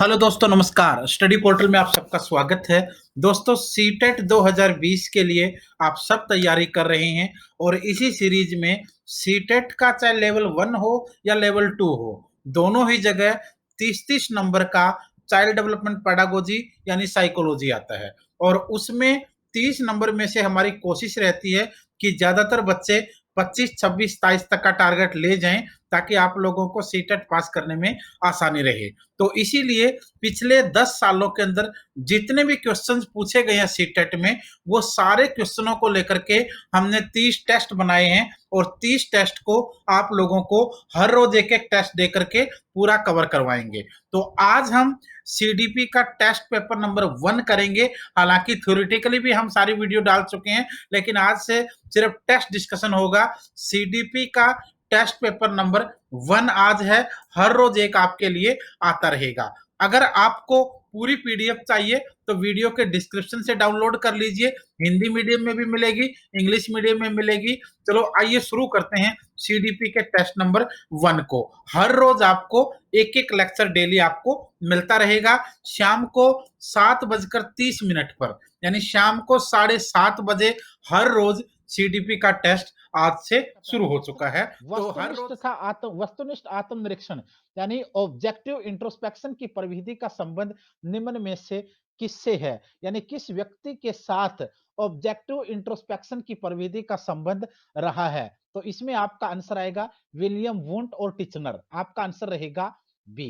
Hello दोस्तों, नमस्कार। Study portal में आप सबका स्वागत है। दोस्तों, सीटेट 2020 के लिए आप सब तैयारी कर रहे हैं और इसी सीरीज में सीटेट का चाहे लेवल 1 हो या लेवल 2 हो, दोनों ही जगह 30-30 नंबर का चाइल्ड डेवलपमेंट पेडागोजी यानी साइकोलॉजी आता है और उसमें 30 नंबर में से हमारी कोशिश रहती है कि ज्यादातर बच्चे 25, 26, 27 तक का टारगेट ले जाएं ताकि आप लोगों को सीटेट पास करने में आसानी रहे। तो इसीलिए पिछले 10 सालों के अंदर जितने भी क्वेश्चंस पूछे गए हैं सीटेट में, वो सारे क्वेश्चनों को लेकर के हमने 30 टेस्ट बनाए हैं और 30 टेस्ट को आप लोगों को हर रोज एक एक टेस्ट दे करके पूरा कवर करवाएंगे। तो आज हम सीडीपी का टेस्ट पेपर नंबर 1 करेंगे। हालांकि थ्योरेटिकली भी हम सारी वीडियो डाल चुके हैं, लेकिन आज से सिर्फ टेस्ट डिस्कशन होगा। सीडीपी का टेस्ट पेपर नंबर 1 आज है। हर रोज एक आपके लिए आता रहेगा। अगर आपको पूरी पीडीएफ चाहिए तो वीडियो के डिस्क्रिप्शन से डाउनलोड कर लीजिए। हिंदी मीडियम में भी मिलेगी, इंग्लिश मीडियम में मिलेगी। चलो आइए शुरू करते हैं सीडीपी के टेस्ट नंबर 1 को। हर रोज आपको एक एक लेक्चर डेली आपको मिलता रहेगा। शाम को 7:30 पर, यानी शाम को 7:30 बजे हर रोज सीडीपी का टेस्ट आज से शुरू हो चुका है। तो हर रोज वस्तुनिष्ठ आत्मनिरीक्षण यानी ऑब्जेक्टिव इंट्रोस्पेक्शन की प्रविधि का संबंध निम्न में से किससे है, यानी किस व्यक्ति के साथ ऑब्जेक्टिव इंट्रोस्पेक्शन की प्रविधि का संबंध रहा है। तो इसमें आपका आंसर आएगा विलियम वुंट और टिचनर। आपका आंसर रहेगा बी।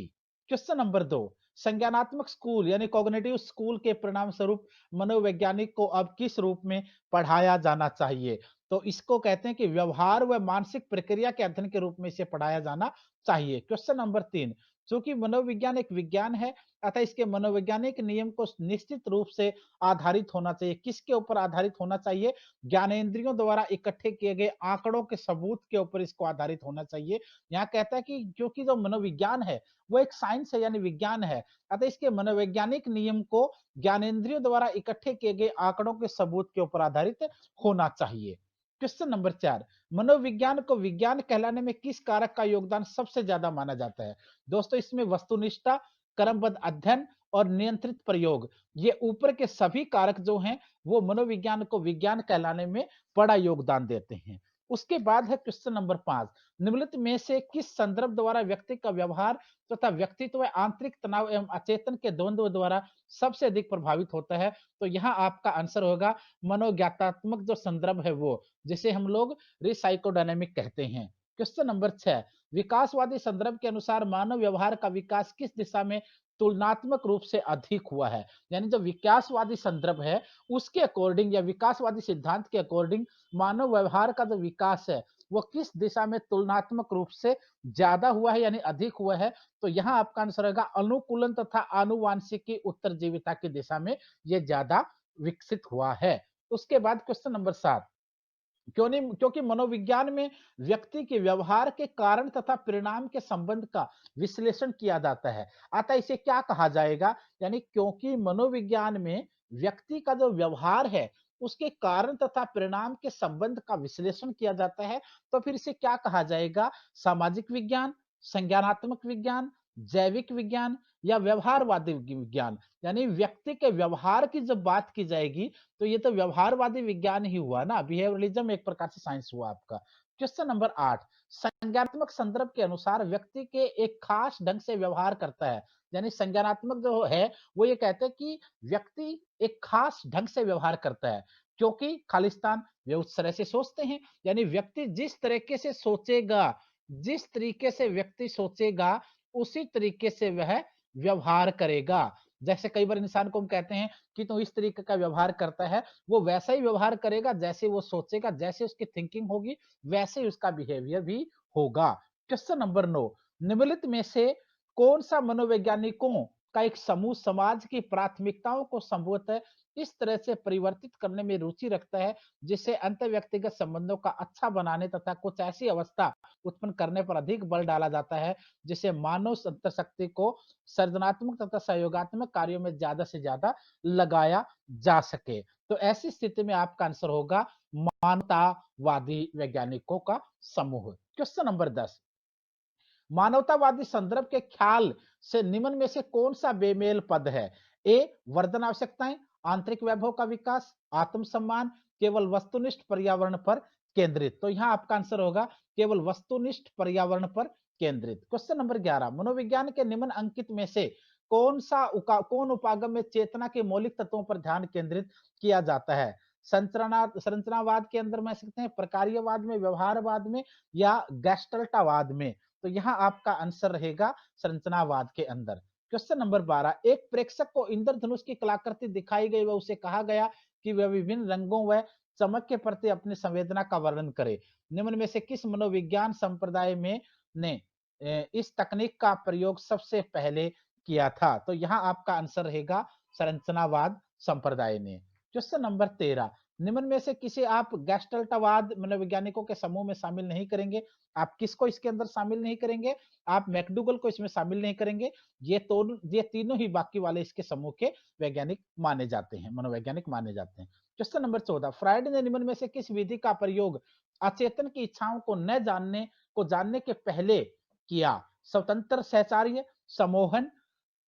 क्वेश्चन नंबर 2, संज्ञानात्मक स्कूल यानी कॉग्निटिव स्कूल के परिणाम स्वरूप मनोवैज्ञानिक को अब किस रूप में पढ़ाया जाना चाहिए। तो इसको कहते हैं कि व्यवहार व मानसिक प्रक्रिया के अध्ययन के रूप में इसे पढ़ाया जाना चाहिए। क्वेश्चन नंबर 3, चूंकि मनोविज्ञान एक विज्ञान है अतः इसके मनोवैज्ञानिक नियम को निश्चित रूप से आधारित होना चाहिए। किसके ऊपर आधारित होना चाहिए? ज्ञानेंद्रियों द्वारा इकट्ठे किए गए आंकड़ों के सबूत के ऊपर इसको आधारित होना चाहिए। यहाँ कहता है कि क्योंकि जो मनोविज्ञान है वो एक साइंस है यानी विज्ञान है, अतः इसके मनोवैज्ञानिक नियम को ज्ञानेंद्रियों द्वारा इकट्ठे किए गए आंकड़ों के सबूत के ऊपर आधारित होना चाहिए। क्वेश्चन नंबर 4, मनोविज्ञान को विज्ञान कहलाने में किस कारक का योगदान सबसे ज्यादा माना जाता है। दोस्तों इसमें वस्तुनिष्ठता, क्रमबद्ध अध्ययन और नियंत्रित प्रयोग, ये ऊपर के सभी कारक जो हैं वो मनोविज्ञान को विज्ञान कहलाने में बड़ा योगदान देते हैं। उसके बाद है क्वेश्चन नंबर 5, निम्नलिखित में से किस संदर्भ द्वारा व्यक्ति का व्यवहार तथा व्यक्तित्व आंतरिक तनाव एवं अचेतन के द्वंद्व द्वारा सबसे अधिक प्रभावित होता है। तो यहाँ आपका आंसर होगा मनोज्ञातात्मक जो संदर्भ है वो, जिसे हम लोग रिसाइकोडायनेमिक कहते हैं। क्वेश्चन नंबर 6, विकासवादी संदर्भ के अनुसार मानव व्यवहार का विकास किस दिशा में तुलनात्मक रूप से अधिक हुआ है। यानी जो विकासवादी संदर्भ है उसके अकॉर्डिंग या विकासवादी सिद्धांत के अकॉर्डिंग मानव व्यवहार का जो विकास है वो किस दिशा में तुलनात्मक रूप से ज्यादा हुआ है यानी अधिक हुआ है। तो यहाँ आपका आंसर होगा अनुकूलन तथा आनुवांशिकी उत्तरजीविता की दिशा में ये ज्यादा विकसित हुआ है। उसके बाद क्वेश्चन नंबर 7, क्यों नहीं, क्योंकि मनोविज्ञान में व्यक्ति के व्यवहार के कारण तथा परिणाम के संबंध का विश्लेषण किया जाता है, अतः इसे क्या कहा जाएगा। यानी क्योंकि मनोविज्ञान में व्यक्ति का जो व्यवहार है उसके कारण तथा परिणाम के संबंध का विश्लेषण किया जाता है, तो फिर इसे क्या कहा जाएगा? सामाजिक विज्ञान, संज्ञानात्मक विज्ञान, जैविक विज्ञान या व्यवहारवादी विज्ञान। यानी व्यक्ति के व्यवहार की जब बात की जाएगी तो ये तो व्यवहारवादी विज्ञान ही हुआ ना, बिहेवियरलिज्म एक प्रकार से साइंस हुआ आपका। क्वेश्चन नंबर 8, संज्ञानात्मक संदर्भ के अनुसार व्यक्ति के एक खास ढंग से व्यवहार करता है। यानी संज्ञानात्मक जो है वो ये कहते हैं कि व्यक्ति एक खास ढंग से व्यवहार करता है क्योंकि खालिस्तान वे उस तरह से सोचते हैं। यानी व्यक्ति जिस तरीके से सोचेगा, जिस तरीके से व्यक्ति सोचेगा उसी तरीके से वह व्यवहार करेगा। जैसे कई बार इंसान को हम कहते हैं कि तो इस तरीके का व्यवहार करता है, वो वैसा ही व्यवहार करेगा जैसे वो सोचेगा, जैसे उसकी थिंकिंग होगी वैसे ही उसका बिहेवियर भी होगा। क्वेश्चन नंबर 9, निम्नलिखित में से कौन सा मनोवैज्ञानिकों का एक समूह समाज की प्राथमिकताओं को संभवतः इस तरह से परिवर्तित करने में रुचि रखता है जिससे अंतर व्यक्तिगत संबंधों का अच्छा बनाने तथा कुछ ऐसी अवस्था उत्पन्न करने पर अधिक बल डाला जाता है जिससे मानव अंतरशक्ति को सृजनात्मक तथा सहयोगात्मक कार्यों में ज्यादा से ज्यादा लगाया जा सके। तो ऐसी स्थिति में आपका आंसर होगा मानवतावादी वैज्ञानिकों का समूह। क्वेश्चन नंबर 10, मानवतावादी संदर्भ के ख्याल से निम्न में से कौन सा बेमेल पद है? ए वर्धन आवश्यकताएं, आंतरिक वैभव का विकास, आत्मसम्मान, केवल वस्तुनिष्ठ पर्यावरण पर केंद्रित। तो यहाँ आपका आंसर होगा केवल वस्तुनिष्ठ पर्यावरण पर केंद्रित। क्वेश्चन नंबर 11, मनोविज्ञान के निम्न अंकित में से कौन उपागम में चेतना के मौलिक तत्वों पर ध्यान केंद्रित किया जाता है? संरचनावाद के अंदर में सकते हैं, प्रकार्यवाद में, व्यवहारवाद में या गैस्टल्टवाद में? तो यहाँ आपका आंसर रहेगा संरचनावाद के अंदर। क्वेश्चन नंबर 12, एक प्रेक्षक को इंद्रधनुष की कलाकृति दिखाई गई व उसे कहा गया कि वह विभिन्न रंगों व चमक के प्रति अपनी संवेदना का वर्णन करे। निम्न में से किस मनोविज्ञान संप्रदाय में ने इस तकनीक का प्रयोग सबसे पहले किया था? तो यहाँ आपका आंसर रहेगा संरचनावाद संप्रदाय ने। क्वेश्चन नंबर 13, निम्न में से किसे आप गैस्टल्टवाद मनोवैज्ञानिकों के समूह में शामिल नहीं करेंगे? आप किसको इसके अंदर शामिल नहीं करेंगे? आप मैकडूगल को इसमें शामिल नहीं करेंगे। ये तीनों ही बाकी वाले इसके समूह के वैज्ञानिक माने जाते हैं, मनोवैज्ञानिक माने जाते हैं। क्वेश्चन नंबर 14, फ्रायड ने निम्न में से किस विधि का प्रयोग अचेतन की इच्छाओं को जानने के पहले किया? स्वतंत्र सहचार्य, सम्मोहन,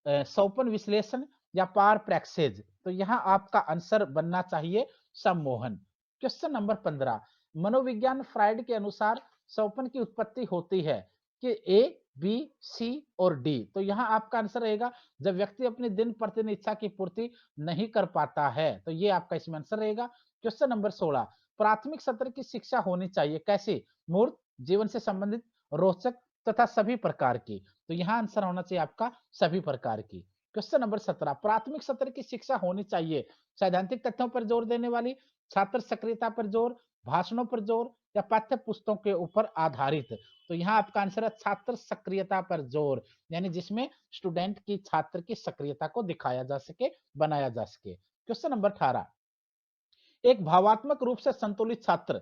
स्वप्न विश्लेषण या पार प्रैक्सेज? तो यहाँ आपका आंसर बनना चाहिए सम्मोहन। क्वेश्चन नंबर 15, मनोविज्ञान फ्रायड के अनुसार स्वप्न की उत्पत्ति होती है कि ए, बी, सी और डी? तो यहाँ आपका आंसर रहेगा जब व्यक्ति अपनी दिन प्रतिदिन इच्छा की पूर्ति नहीं कर पाता है। तो ये आपका इसमें आंसर रहेगा। क्वेश्चन नंबर 16, प्राथमिक सत्र की शिक्षा होनी चाहिए कैसी? मूर्त, जीवन से संबंधित, रोचक तथा सभी प्रकार की? तो यहाँ आंसर होना चाहिए आपका सभी प्रकार की। क्वेश्चन नंबर 17, प्राथमिक सत्र की शिक्षा होनी चाहिए सैद्धांतिक तथ्यों पर जोर देने वाली, छात्र सक्रियता पर जोर, भाषणों पर जोर या पाठ्य पुस्तकों के ऊपर आधारित? तो यहाँ आपका आंसर है छात्र सक्रियता पर जोर, यानी जिसमें स्टूडेंट की छात्र की सक्रियता को दिखाया जा सके, बनाया जा सके। क्वेश्चन नंबर 18, एक भावात्मक रूप से संतुलित छात्र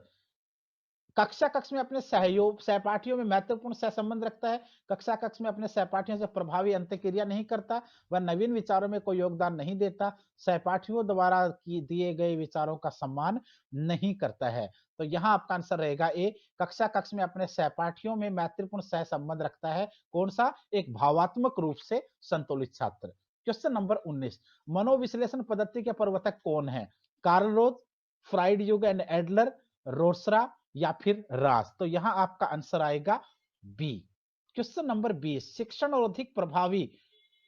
कक्ष में अपने सहपाठियों में महत्वपूर्ण सहसंबंध रखता है, कक्ष में अपने सहपाठियों से प्रभावी अंतःक्रिया नहीं करता, वह नवीन विचारों में कोई योगदान नहीं देता, सहपाठियों द्वारा दिए गए विचारों का सम्मान नहीं करता है। तो यहाँ आपका आंसर रहेगा ए, कक्ष में अपने सहपाठियों में महत्वपूर्ण सहसंबंध रखता है। कौन सा? एक भावात्मक रूप से संतुलित छात्र। क्वेश्चन नंबर 19, मनोविश्लेषण पद्धति के प्रवर्तक कौन है? कार्ल रोज, फ्राइड युग एंड एडलर, रोसरा या फिर रास? तो यहां आपका आंसर आएगा बी। क्वेश्चन नंबर 20, शिक्षण और अधिक प्रभावी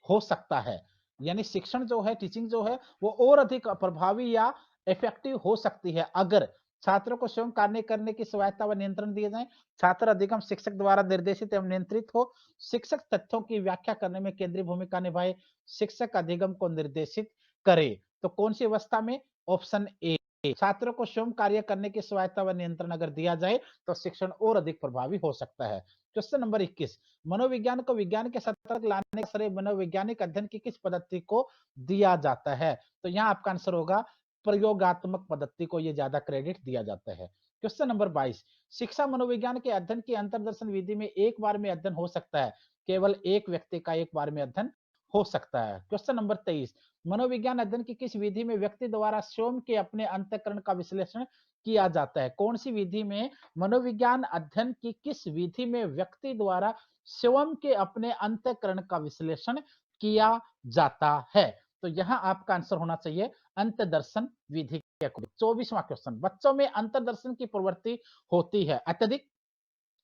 हो सकता है, यानी शिक्षण जो है, टीचिंग जो है, वो और अधिक प्रभावी या इफेक्टिव हो सकती है अगर छात्रों को स्वयं कार्य करने की स्वायत्ता व नियंत्रण दिए जाए, छात्र अधिगम शिक्षक द्वारा निर्देशित एवं नियंत्रित हो, शिक्षक तथ्यों की व्याख्या करने में केंद्रीय भूमिका निभाए, शिक्षक अधिगम को निर्देशित करे। तो कौन सी अवस्था में? ऑप्शन ए, छात्रों को स्वयं कार्य करने की स्वायत्ता व नियंत्रण अगर दिया जाए तो शिक्षण और अधिक प्रभावी हो सकता है। क्वेश्चन नंबर 21, मनोविज्ञान को विज्ञान के सत्र तक लाने का श्रेय मनोवैज्ञानिक अध्ययन की किस पद्धति को दिया जाता है? तो यहाँ आपका आंसर होगा प्रयोगात्मक पद्धति को ये ज्यादा क्रेडिट दिया जाता है। क्वेश्चन नंबर 22, शिक्षा मनोविज्ञान के अध्ययन की अंतरदर्शन विधि में एक बार में अध्ययन हो सकता है, केवल एक व्यक्ति का एक बार में अध्ययन हो सकता है। क्वेश्चन नंबर 23, मनोविज्ञान अध्ययन की किस विधि में व्यक्ति द्वारा स्वयं के अपने अंतःकरण का विश्लेषण किया जाता है? कौन सी विधि में मनोविज्ञान अध्ययन की किस विधि में व्यक्ति द्वारा स्वयं के अपने अंतःकरण का विश्लेषण किया जाता है? तो यहाँ आपका आंसर होना चाहिए अंतर्दर्शन विधि के अकॉर्डिंग। 24वां क्वेश्चन, बच्चों में अंतर्दर्शन की प्रवृत्ति होती है अत्यधिक,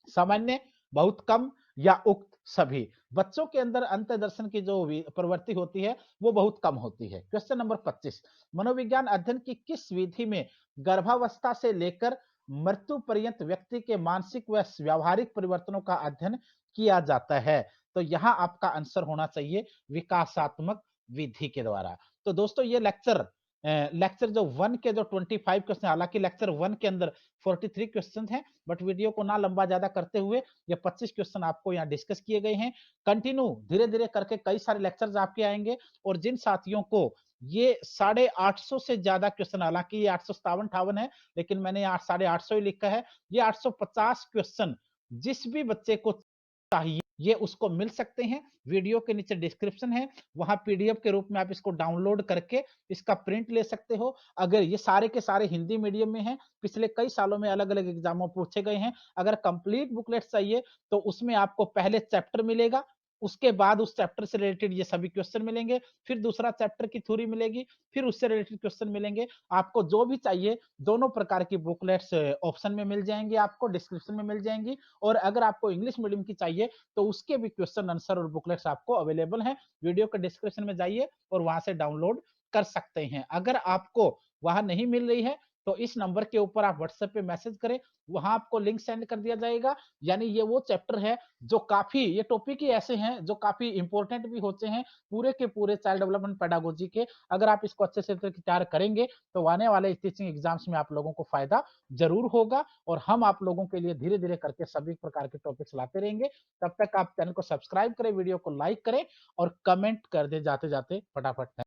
सामान्य, बहुत कम या उक्त सभी? बच्चों के अंदर अंतर्दर्शन की जो प्रवृत्ति होती है वो बहुत कम होती है। क्वेश्चन नंबर 25, मनोविज्ञान अध्ययन की किस विधि में गर्भावस्था से लेकर मृत्यु पर्यंत व्यक्ति के मानसिक व व्यावहारिक परिवर्तनों का अध्ययन किया जाता है? तो यहाँ आपका आंसर होना चाहिए विकासात्मक विधि के द्वारा। तो दोस्तों ये लेक्चर जो 1 के जो 25 क्वेश्चन, हालांकि लेक्चर 1 के अंदर 43 क्वेश्चन हैं, बट वीडियो को ना लंबा ज्यादा करते हुए ये 25 क्वेश्चन आपको यहाँ डिस्कस किए गए हैं। कंटिन्यू धीरे धीरे करके कई सारे लेक्चर्स आपके आएंगे, और जिन साथियों को ये 850 से ज्यादा क्वेश्चन, हालांकि ये 857-58 है, लेकिन मैंने यहाँ 850 ही लिखा है, ये 850 क्वेश्चन जिस भी बच्चे को चाहिए ये उसको मिल सकते हैं। वीडियो के नीचे डिस्क्रिप्शन है, वहाँ पीडीएफ के रूप में आप इसको डाउनलोड करके इसका प्रिंट ले सकते हो। अगर ये सारे के सारे हिंदी मीडियम में हैं, पिछले कई सालों में अलग-अलग एग्ज़ामों पूछे गए हैं। अगर कंप्लीट बुकलेट चाहिए तो उसमें आपको पहले चैप्टर मिलेगा, उसके बाद उस चैप्टर से रिलेटेड ये सभी क्वेश्चन मिलेंगे, फिर दूसरा चैप्टर की थ्योरी मिलेगी, फिर उससे रिलेटेड क्वेश्चन मिलेंगे। आपको जो भी चाहिए दोनों प्रकार की बुकलेट्स ऑप्शन में मिल जाएँगी आपको, डिस्क्रिप्शन में मिल जाएँगी और अगर आपको इंग्लिश मीडियम की चाहिए तो उसके भी क्वेश्चन आंसर और बुकलेट्स आपको अवेलेबल हैं। वीडियो के डिस्क्रिप्शन में जाइए और वहाँ से डाउनलोड कर सकते हैं। अगर आपको वहाँ नहीं मिल रही है तो इस नंबर के ऊपर आप व्हाट्सएप पे मैसेज करें, वहाँ आपको लिंक सेंड कर दिया जाएगा। यानी ये वो चैप्टर है जो काफ़ी ये टॉपिक ही ऐसे हैं जो काफ़ी इम्पोर्टेंट भी होते हैं पूरे के पूरे चाइल्ड डेवलपमेंट पेडागोजी के। अगर आप इसको अच्छे से तैयार करेंगे तो आने वाले टीचिंग एग्ज़ाम्स में आप लोगों को फ़ायदा ज़रूर होगा और हम आप लोगों के लिए धीरे-धीरे करके सभी प्रकार के टॉपिक्स लाते रहेंगे। तब तक आप चैनल को सब्सक्राइब करें, वीडियो को लाइक करें और कमेंट कर दें जाते-जाते फटाफट।